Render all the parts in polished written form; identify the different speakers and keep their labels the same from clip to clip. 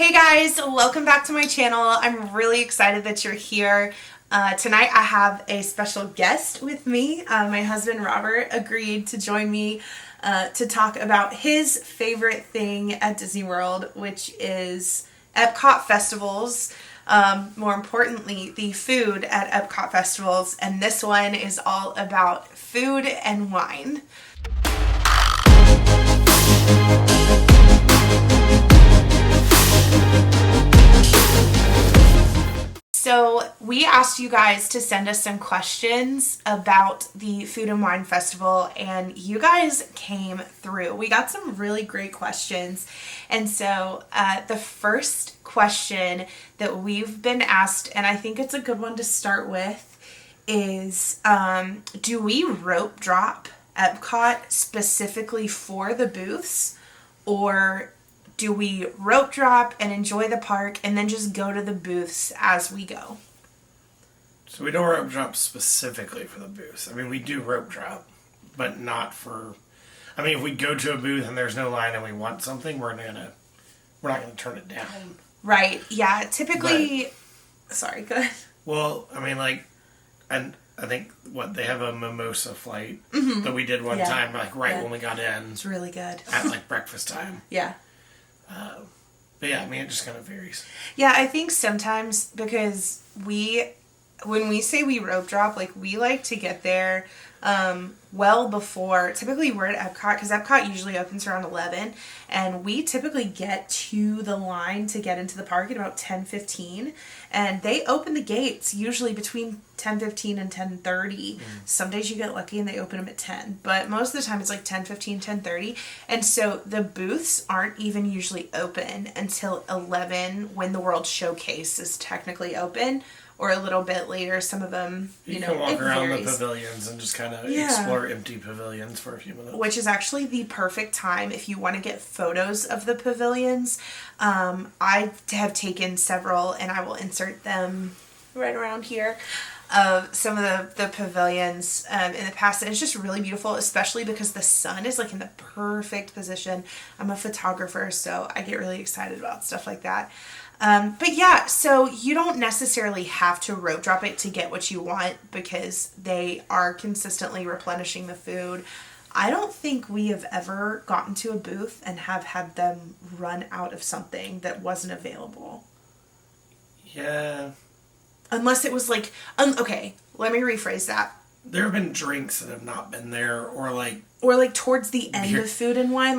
Speaker 1: Hey guys, welcome back to my channel. I'm really excited that you're here. Tonight I have a special guest with me. My husband Robert agreed to join me to talk about his favorite thing at Disney World, which is Epcot festivals. More importantly, the food at Epcot festivals, and this one is all about food and wine. So we asked you guys to send us some questions about the Food and Wine Festival, and you guys came through. We got some really great questions. And so the first question that we've been asked, and I think it's a good one to start with, is do we rope drop Epcot specifically for the booths, or do we rope drop and enjoy the park and then just go to the booths as we go?
Speaker 2: So we don't rope drop specifically for the booths. I mean, we do rope drop, but not for... I mean, if we go to a booth and there's no line and we want something, we're not gonna turn it down.
Speaker 1: Right, yeah. Typically... Sorry, go ahead.
Speaker 2: Well, I mean, and I think, they have a mimosa flight that we did one time, when we got in.
Speaker 1: It's really good.
Speaker 2: At, breakfast time.
Speaker 1: Yeah.
Speaker 2: But yeah, I mean, it just kind of varies.
Speaker 1: Yeah, I think sometimes because when we say we rope drop, we like to get there well before. Typically we're at Epcot because Epcot usually opens around 11, and we typically get to the line to get into the park at about 10:15, and they open the gates usually between 10:15 and 10:30. Some days you get lucky and they open them at 10, but most of the time it's 10:15, 10:30, and so the booths aren't even usually open until 11 when the World Showcase is technically open. Or a little bit later, some of them,
Speaker 2: you can walk around the pavilions and just kind of explore empty pavilions for a few minutes.
Speaker 1: Which is actually the perfect time if you want to get photos of the pavilions. I have taken several, and I will insert them right around here, of some of the pavilions in the past. And it's just really beautiful, especially because the sun is in the perfect position. I'm a photographer, so I get really excited about stuff like that. But yeah, so you don't necessarily have to rope drop it to get what you want because they are consistently replenishing the food. I don't think we have ever gotten to a booth and have had them run out of something that wasn't available.
Speaker 2: Yeah.
Speaker 1: Unless it was okay, let me rephrase that.
Speaker 2: There have been drinks that have not been there, or
Speaker 1: towards the end of Food and Wine,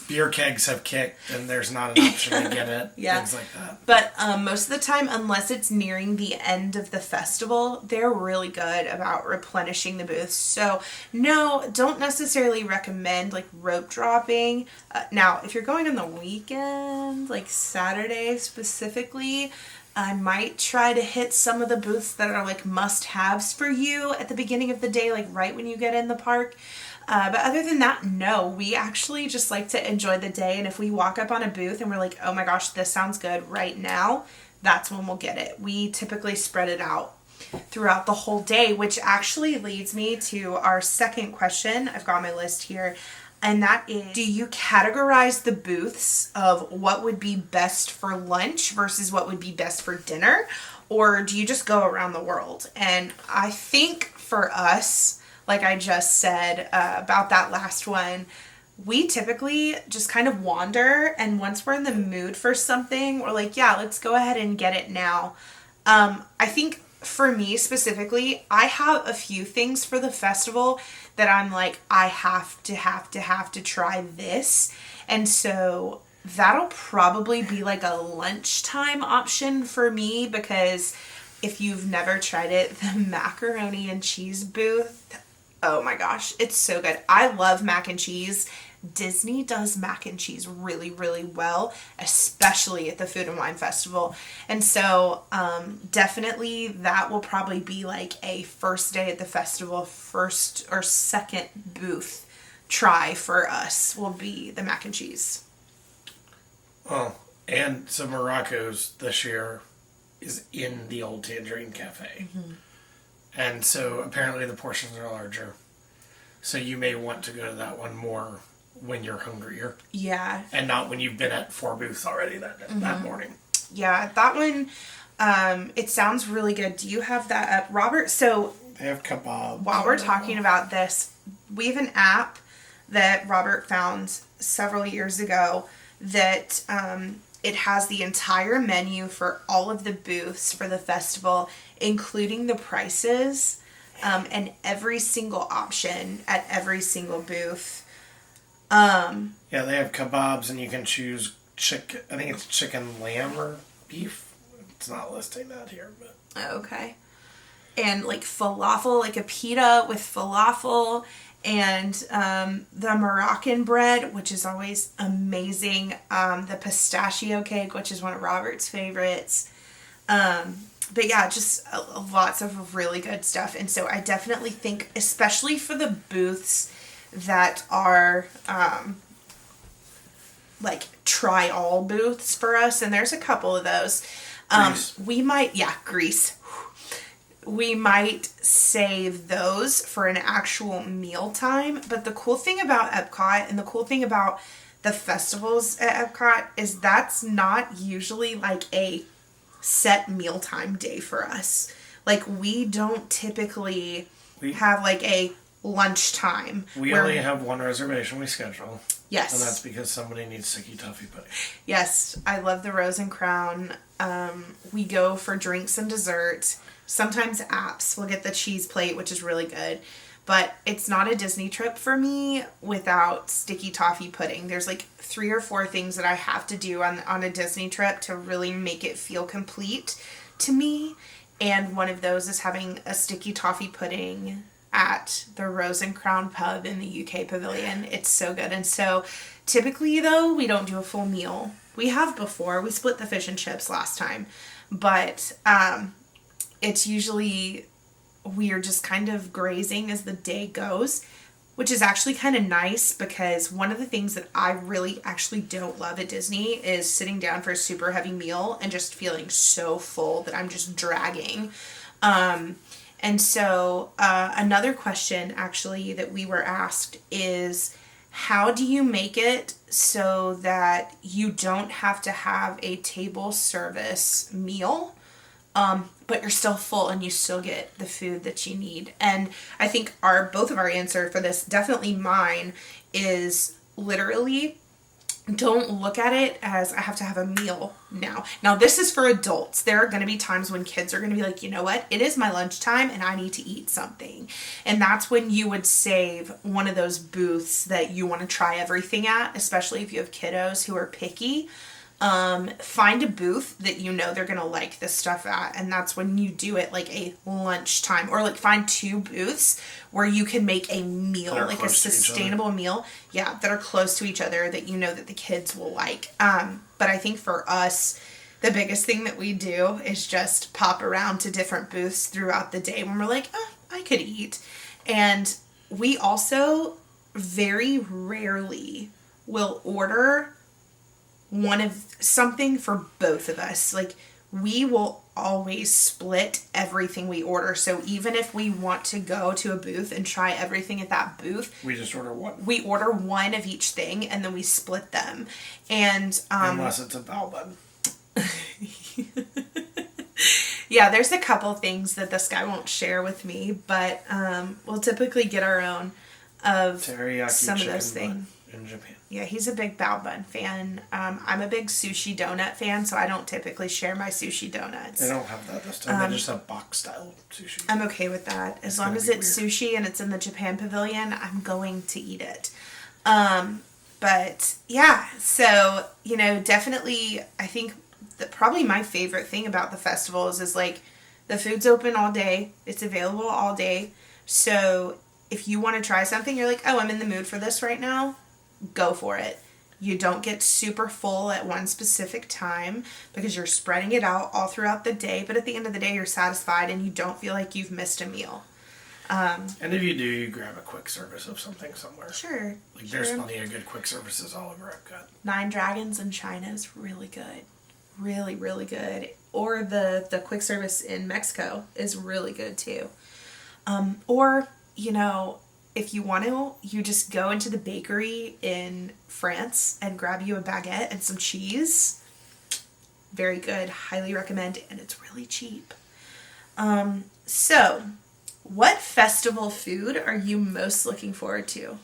Speaker 2: beer kegs have kicked and there's not an option to get it.
Speaker 1: Yeah.
Speaker 2: Things like that.
Speaker 1: But most of the time, unless it's nearing the end of the festival, they're really good about replenishing the booths. So no, don't necessarily recommend rope dropping. Now, if you're going on the weekend, Saturday specifically, I might try to hit some of the booths that are must-haves for you at the beginning of the day, right when you get in the park. But other than that, no, we actually just like to enjoy the day. And if we walk up on a booth and we're oh my gosh, this sounds good right now, that's when we'll get it. We typically spread it out throughout the whole day, which actually leads me to our second question. I've got my list here. And that is, do you categorize the booths of what would be best for lunch versus what would be best for dinner? Or do you just go around the world? And I think for us, like I just said about that last one, we typically just kind of wander. And once we're in the mood for something, we're yeah, let's go ahead and get it now. I think for me specifically, I have a few things for the festival that I'm I have to try this. And so that'll probably be a lunchtime option for me, because if you've never tried it, the macaroni and cheese booth, oh my gosh, it's so good. I love mac and cheese. Disney does mac and cheese really, really well, especially at the Food and Wine Festival. And so definitely that will probably be a first day at the festival, first or second booth try for us will be the mac and cheese.
Speaker 2: Oh, and so Morocco's this year is in the Old Tangerine Cafe. Mm-hmm. And so apparently the portions are larger. So you may want to go to that one more when you're hungrier.
Speaker 1: Yeah.
Speaker 2: And not when you've been at 4 booths already that morning.
Speaker 1: Yeah, that one, it sounds really good. Do you have that up, Robert? So
Speaker 2: they have kebabs.
Speaker 1: While we're talking about this, we have an app that Robert found several years ago that it has the entire menu for all of the booths for the festival, including the prices, and every single option at every single booth.
Speaker 2: Yeah, they have kebabs, and you can choose chicken. I think it's chicken, lamb, or beef. It's not listing that here, but
Speaker 1: okay. And like falafel, like a pita with falafel, and the Moroccan bread, which is always amazing. The pistachio cake, which is one of Robert's favorites. But yeah, just lots of really good stuff. And so I definitely think, especially for the booths that are like try all booths for us, and there's a couple of those. Greece. We might save those for an actual meal time. But the cool thing about Epcot and the cool thing about the festivals at Epcot is that's not usually like a set mealtime day for us. Like, we don't typically have like a lunchtime.
Speaker 2: We only have one reservation we schedule.
Speaker 1: Yes.
Speaker 2: And that's because somebody needs sticky toffee pudding.
Speaker 1: Yes, I love the Rose and Crown. We go for drinks and dessert. Sometimes apps. We'll get the cheese plate, which is really good. But it's not a Disney trip for me without sticky toffee pudding. There's like 3 or 4 things that I have to do on a Disney trip to really make it feel complete to me. And one of those is having a sticky toffee pudding at the Rose and Crown pub in the UK Pavilion. It's so good. And so typically, though, we don't do a full meal. We have before. We split the fish and chips last time. But it's usually we are just kind of grazing as the day goes, which is actually kind of nice because one of the things that I really actually don't love at Disney is sitting down for a super heavy meal and just feeling so full that I'm just dragging. And so another question actually that we were asked is, how do you make it so that you don't have to have a table service meal, but you're still full and you still get the food that you need? And I think both of our answer for this, definitely mine, is literally don't look at it as I have to have a meal now. Now, this is for adults. There are going to be times when kids are going to be like, you know what? It is my lunchtime and I need to eat something. And that's when you would save one of those booths that you want to try everything at, especially if you have kiddos who are picky. Find a booth that you know they're going to like this stuff at, and that's when you do it like a lunchtime, or like find 2 booths where you can make a meal, like a sustainable meal, that are close to each other that you know that the kids will like. But I think for us, the biggest thing that we do is just pop around to different booths throughout the day when we're like, oh, I could eat. And we also very rarely will order one of something for both of us. Like, we will always split everything we order. So even if we want to go to a booth and try everything at that booth,
Speaker 2: we just order one.
Speaker 1: We order one of each thing and then we split them. And
Speaker 2: unless it's a bao bun.
Speaker 1: Yeah, there's a couple things that this guy won't share with me, but we'll typically get our own of
Speaker 2: teriyaki
Speaker 1: some of those things.
Speaker 2: In Japan.
Speaker 1: Yeah, he's a big bao bun fan. I'm a big sushi donut fan, so I don't typically share my sushi donuts.
Speaker 2: They don't have that this time. They just have box style sushi.
Speaker 1: I'm okay with that. As long as it's sushi and it's in the Japan Pavilion, I'm going to eat it. But yeah, so, definitely I think that probably my favorite thing about the festivals is like the food's open all day. It's available all day. So if you want to try something, you're like, oh, I'm in the mood for this right now. Go for it. You don't get super full at one specific time because you're spreading it out all throughout the day. But at the end of the day, you're satisfied and you don't feel like you've missed a meal.
Speaker 2: And if you do, you grab a quick service of something somewhere.
Speaker 1: Sure.
Speaker 2: There's plenty of good quick services all over Epcot.
Speaker 1: 9 Dragons in China is really good. Really, really good. Or the quick service in Mexico is really good too. Or, if you want to, you just go into the bakery in France and grab you a baguette and some cheese. Very good. Highly recommend. And it's really cheap. So, what festival food are you most looking forward to?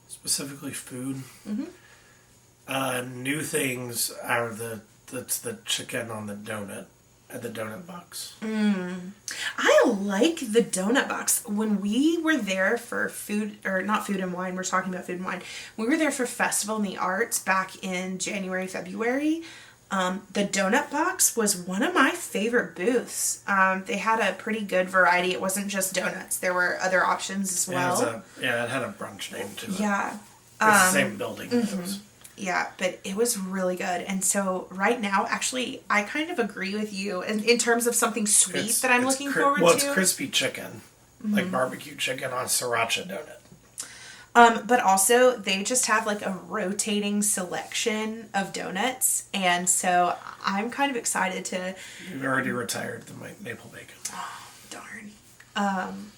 Speaker 2: Specifically food?
Speaker 1: Mm-hmm.
Speaker 2: New things out of that's the chicken on the donut at the donut box.
Speaker 1: I like the donut box. When we were there for food, or not food and wine, we're talking about food and wine. We were there for Festival in the Arts back in January, February. The donut box was one of my favorite booths. They had a pretty good variety. It wasn't just donuts. There were other options as well.
Speaker 2: It had a brunch name to it.
Speaker 1: Yeah.
Speaker 2: It's the same building.
Speaker 1: Mm-hmm. Yeah, but it was really good. And so right now, actually, I kind of agree with you in terms of something sweet that I'm looking forward to.
Speaker 2: Well, it's crispy chicken, like barbecue chicken on sriracha donut.
Speaker 1: But also, they just have like a rotating selection of donuts. And so I'm kind of excited to...
Speaker 2: You've already retired the maple bacon.
Speaker 1: Oh, darn.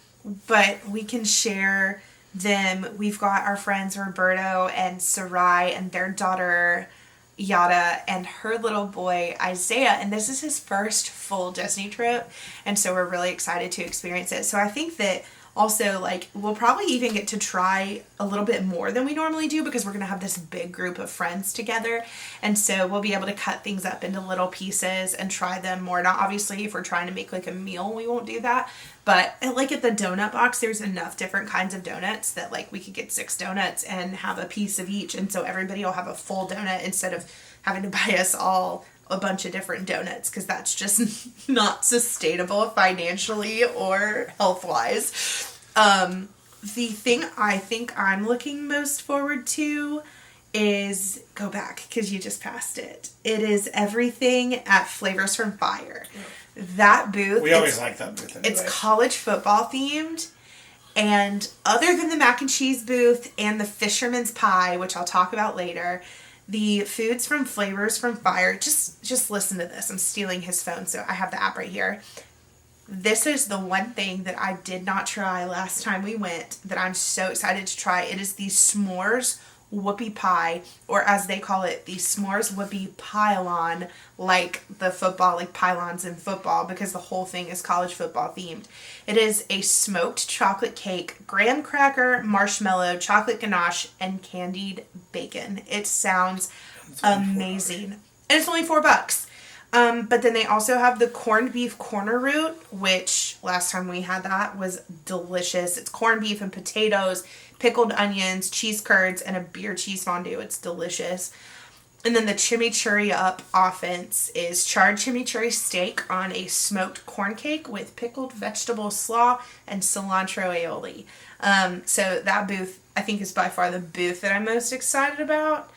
Speaker 1: But we can share them. We've got our friends Roberto and Sarai and their daughter Yada and her little boy Isaiah, and this is his first full Disney trip, and so we're really excited to experience it. So I think that also, like, we'll probably even get to try a little bit more than we normally do because we're going to have this big group of friends together. And so we'll be able to cut things up into little pieces and try them more. Now, obviously, if we're trying to make like a meal, we won't do that. But like at the donut box, there's enough different kinds of donuts that like we could get 6 donuts and have a piece of each. And so everybody will have a full donut instead of having to buy us all a bunch of different donuts, because that's just not sustainable financially or health-wise. The thing I think I'm looking most forward to is, go back because you just passed it. It is everything at Flavors from Fire. That booth.
Speaker 2: We always like that booth. Anyway.
Speaker 1: It's college football themed. And other than the mac and cheese booth and the fisherman's pie, which I'll talk about later, the foods from Flavors from Fire, just listen to this. I'm stealing his phone, so I have the app right here. This is the one thing that I did not try last time we went that I'm so excited to try. It is the s'mores whoopie pie, or as they call it, the s'mores whoopie pylon, like the football, like pylons in football, because the whole thing is college football themed. It is a smoked chocolate cake, graham cracker, marshmallow, chocolate ganache, and candied bacon. It sounds amazing. And it's only $4. But then they also have the corned beef corner root, which last time we had that was delicious. It's corned beef and potatoes, pickled onions, cheese curds, and a beer cheese fondue. It's delicious. And then the chimichurri up offense is charred chimichurri steak on a smoked corn cake with pickled vegetable slaw and cilantro aioli. So that booth, I think, is by far the booth that I'm most excited about.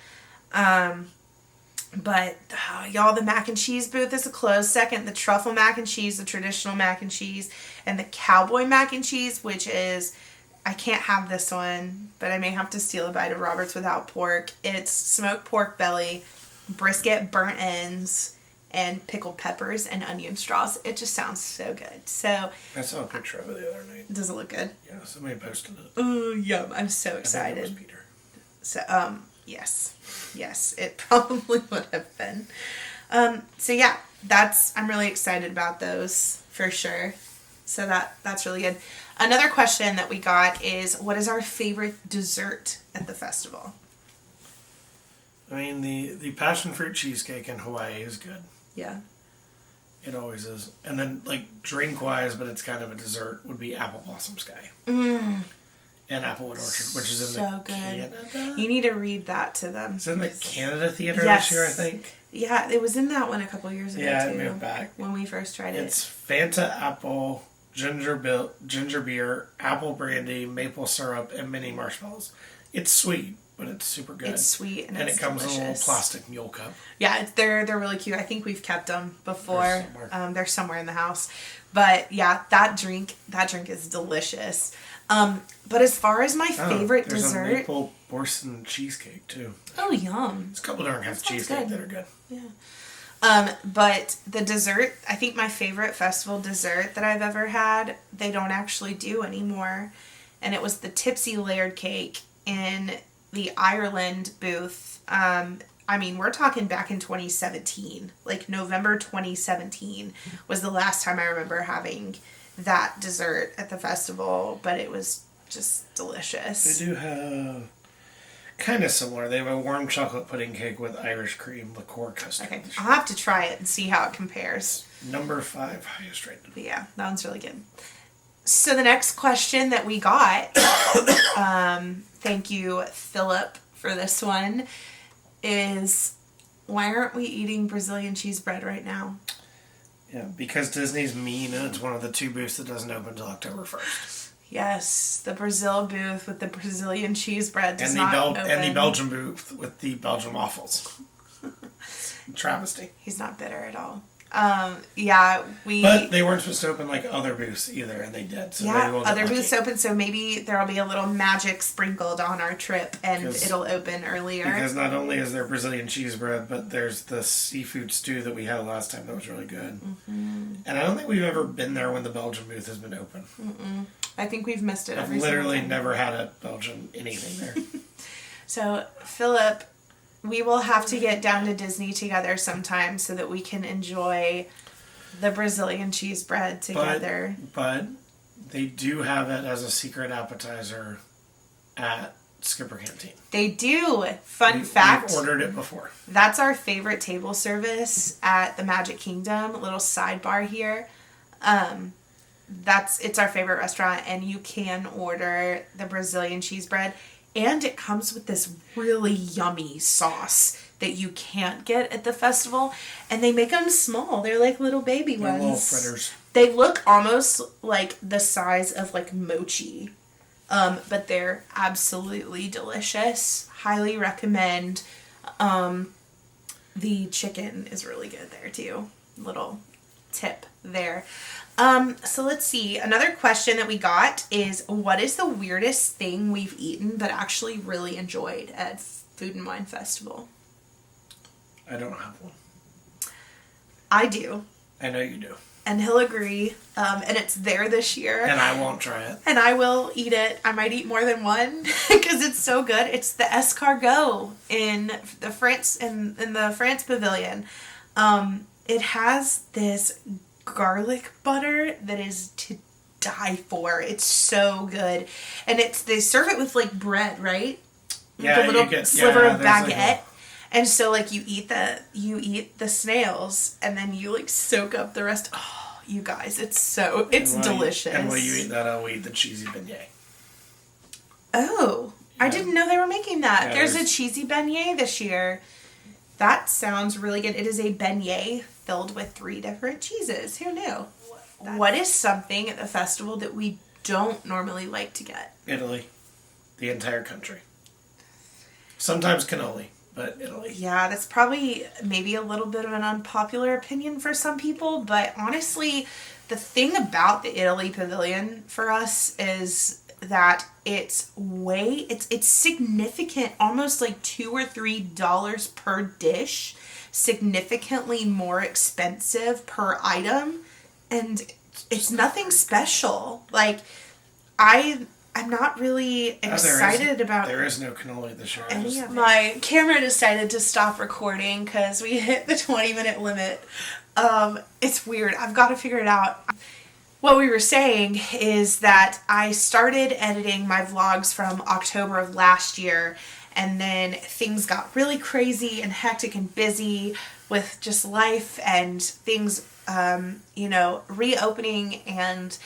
Speaker 1: But y'all, the mac and cheese booth is a close second. The truffle mac and cheese, the traditional mac and cheese, and the cowboy mac and cheese, which is, I can't have this one, but I may have to steal a bite of Robert's without pork. It's smoked pork belly, brisket burnt ends, and pickled peppers and onion straws. It just sounds so good. So
Speaker 2: I saw a picture of it the other night.
Speaker 1: Does it look good?
Speaker 2: Yeah, somebody posted it.
Speaker 1: Oh, yum. I'm so excited.
Speaker 2: I think it was Peter.
Speaker 1: So, yes, it probably would have been. So yeah, I'm really excited about those for sure. So that's really good. Another question that we got is, what is our favorite dessert at the festival?
Speaker 2: I mean, the passion fruit cheesecake in Hawaii is good.
Speaker 1: Yeah.
Speaker 2: It always is. And then, like, drink-wise, but it's kind of a dessert, would be Apple Blossom Sky. And Applewood Orchard, which is in the Canada.
Speaker 1: You need to read that to them.
Speaker 2: It's in the Canada Theater this year, I think.
Speaker 1: Yeah, it was in that one a couple years ago,
Speaker 2: yeah,
Speaker 1: too.
Speaker 2: it moved back.
Speaker 1: When we first tried it.
Speaker 2: It's Fanta apple, ginger beer, apple brandy, maple syrup, and mini marshmallows. It's sweet, but it's super good.
Speaker 1: It's sweet and
Speaker 2: it comes
Speaker 1: delicious.
Speaker 2: in a little plastic mule cup.
Speaker 1: Yeah, they're really cute. I think we've kept them before. They're somewhere in the house. But yeah, that drink is delicious. But as far as my favorite dessert,
Speaker 2: there's a maple Borson cheesecake too.
Speaker 1: Oh, yum!
Speaker 2: There's a couple different kinds of cheesecake that are good.
Speaker 1: Yeah. But the dessert, I think my favorite festival dessert that I've ever had, they don't actually do anymore. And it was the Tipsy Layered Cake in the Ireland booth. I mean, we're talking back in 2017. Like November 2017 was the last time I remember having that dessert at the festival. But it was just delicious.
Speaker 2: They do have kind of similar. They have a warm chocolate pudding cake with Irish cream liqueur custard.
Speaker 1: Okay, I'll have to try it and see how it compares.
Speaker 2: Number 5 highest rated.
Speaker 1: But yeah, that one's really good. So the next question that we got, thank you, Philip, for this one, is why aren't we eating Brazilian cheese bread right now?
Speaker 2: Yeah, because Disney's mean and it's one of the 2 booths that doesn't open until October 1st.
Speaker 1: Yes, the Brazil booth with the Brazilian cheese bread does not open.
Speaker 2: And the Belgian booth with the Belgian waffles. Travesty.
Speaker 1: He's not bitter at all. Yeah,
Speaker 2: But they weren't supposed to open like other booths either, and they did. So
Speaker 1: yeah,
Speaker 2: maybe we'll
Speaker 1: other booths open, so maybe there'll be a little magic sprinkled on our trip, and it'll open earlier.
Speaker 2: Because not only is there Brazilian cheese bread, but there's the seafood stew that we had last time that was really good. Mm-hmm. And I don't think we've ever been there when the Belgian booth has been open.
Speaker 1: Mm-mm. I think we've missed it.
Speaker 2: I've literally never had a Belgian anything there.
Speaker 1: So, Philip, we will have to get down to Disney together sometime so that we can enjoy the Brazilian cheese bread together.
Speaker 2: But they do have it as a secret appetizer at Skipper Canteen.
Speaker 1: They do. Fun fact.
Speaker 2: We've ordered it before.
Speaker 1: That's our favorite table service at the Magic Kingdom. A little sidebar here. It's our favorite restaurant, and you can order the Brazilian cheese bread. And it comes with this really yummy sauce that you can't get at the festival. And they make them small. They're like little baby ones.
Speaker 2: Little fritters.
Speaker 1: They look almost like the size of like mochi. But they're absolutely delicious. Highly recommend. The chicken is really good there too. Little tip there. So let's see. Another question that we got is, what is the weirdest thing we've eaten but actually really enjoyed at Food and Wine Festival?
Speaker 2: I don't have one.
Speaker 1: I do.
Speaker 2: I know you do.
Speaker 1: And he'll agree. And it's there this year.
Speaker 2: And I won't try it.
Speaker 1: And I will eat it. I might eat more than one because it's so good. It's the escargot in the France Pavilion. It has this garlic butter that is to die for. It's so good. And they serve it with like bread, right?
Speaker 2: Yeah,
Speaker 1: the little sliver of baguette. And so like you eat the snails and then you like soak up the rest. Oh, you guys, it's delicious.
Speaker 2: And while you eat that, I'll eat the cheesy beignet.
Speaker 1: Oh, yeah. I didn't know they were making that.
Speaker 2: Yeah,
Speaker 1: there's a cheesy beignet this year. That sounds really good. It is a beignet filled with 3 different cheeses. Who knew? What is something at the festival that we don't normally like to get?
Speaker 2: Italy. The entire country. Sometimes cannoli, but Italy.
Speaker 1: Yeah, that's probably maybe a little bit of an unpopular opinion for some people, but honestly, the thing about the Italy Pavilion for us is that it's significant, almost like $2 or $3 per dish, significantly more expensive per item, and it's nothing special. Like, I'm not really excited about.
Speaker 2: There is no cannoli this year.
Speaker 1: My camera decided to stop recording because we hit the 20-minute limit. It's weird. I've got to figure it out. What we were saying is that I started editing my vlogs from October of last year, and then things got really crazy and hectic and busy with just life and things, reopening and,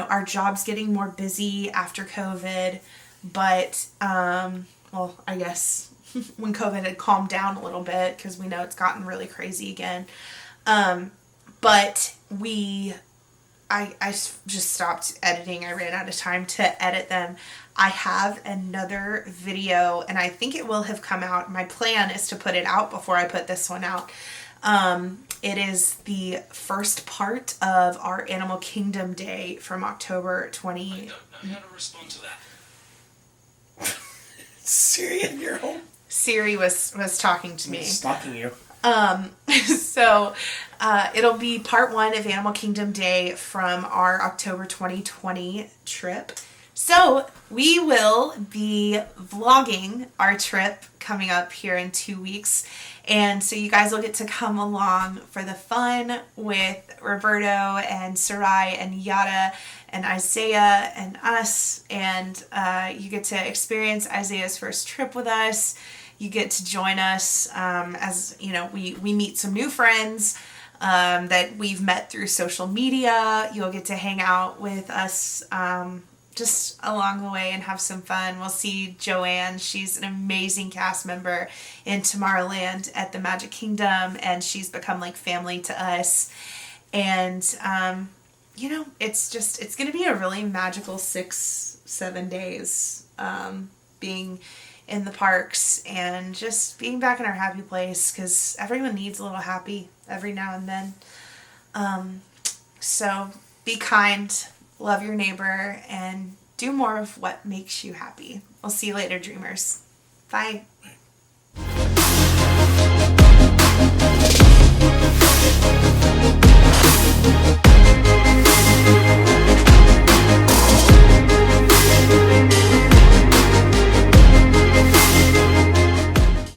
Speaker 1: our jobs getting more busy after COVID. But, I guess when COVID had calmed down a little bit, because we know it's gotten really crazy again. But I just stopped editing. I ran out of time to edit them. I have another video, and I think it will have come out. My plan is to put it out before I put this one out. It is the first part of our Animal Kingdom Day from October 20.
Speaker 3: I don't know how to respond to that.
Speaker 2: Syrian, you're home.
Speaker 1: Siri was talking to me.
Speaker 2: Stalking you.
Speaker 1: So it'll be part 1 of Animal Kingdom Day from our October 2020 trip. So we will be vlogging our trip coming up here in 2 weeks. And so you guys will get to come along for the fun with Roberto and Sarai and Yada and Isaiah and us. And you get to experience Isaiah's first trip with us. You get to join us as, you know, we meet some new friends that we've met through social media. You'll get to hang out with us just along the way and have some fun. We'll see Joanne. She's an amazing cast member in Tomorrowland at the Magic Kingdom, and she's become like family to us. And, you know, it's going to be a really magical 6-7 days being in the parks and just being back in our happy place, because everyone needs a little happy every now and then. So be kind, love your neighbor, and do more of what makes you happy. I'll see you later, dreamers. Bye.